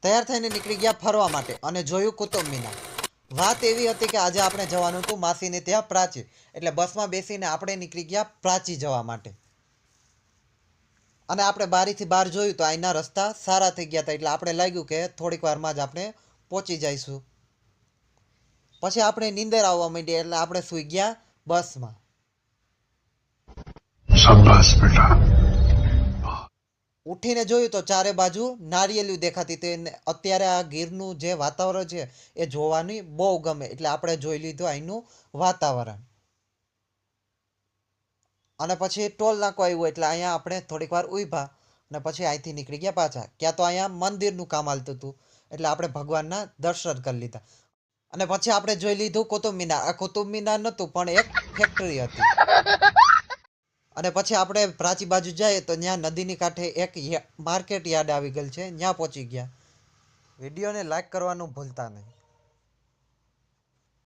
તૈયાર થઈને નીકળી ગયા ફરવા માટે અને જોયું કુતુબ મિનાર. વાત એવી હતી કે આજે આપણે જવાનું હતું માસીને ત્યાં પ્રાચી, એટલે બસમાં બેસીને આપણે નીકળી ગયા પ્રાચી જવા માટે. અને આપણે બારીથી બહાર જોયું તો અહીંના રસ્તા સારા થઈ ગયા હતા, એટલે આપણે લાગ્યું કે થોડીક વારમાં જ આપણે પહોંચી જઈશું. પછી આપણે નીંદર આવવા માંડી એટલે આપણે સૂઈ ગયા બસમાં. शाबाश बेटा। ઉઠીને જોયું તો ચારે બાજુ નારિયેળિયું દેખાતી હતી. અત્યારે આ ગીરનું જે વાતાવરણ છે એ જોવાની બહુ ગમે, એટલે આપણે જોઈ લીધું અહીંનું વાતાવરણ. અને પછી ટોલ નાકો આવ્યું એટલે અહીંયા આપણે થોડીક વાર ઊભા અને પછી અહીંથી નીકળી ગયા પાછા. ક્યાં તો અહીંયા મંદિરનું કામ હાલતું હતું, એટલે આપણે ભગવાનના દર્શન કરી લીધા. અને પછી આપણે જોઈ લીધું કુતુબ મિનાર. આ કુતુબ મિનાર નહોતું પણ એક ફેક્ટરી હતી. અને પછી આપણે પ્રાચી બાજુ જઈએ તો ત્યાં નદીની કાંઠે એક માર્કેટ યાર્ડ આવી ગયેલ છે, ત્યાં પહોંચી ગયા. વિડીયોને લાઈક કરવાનું ભૂલતા નહીં.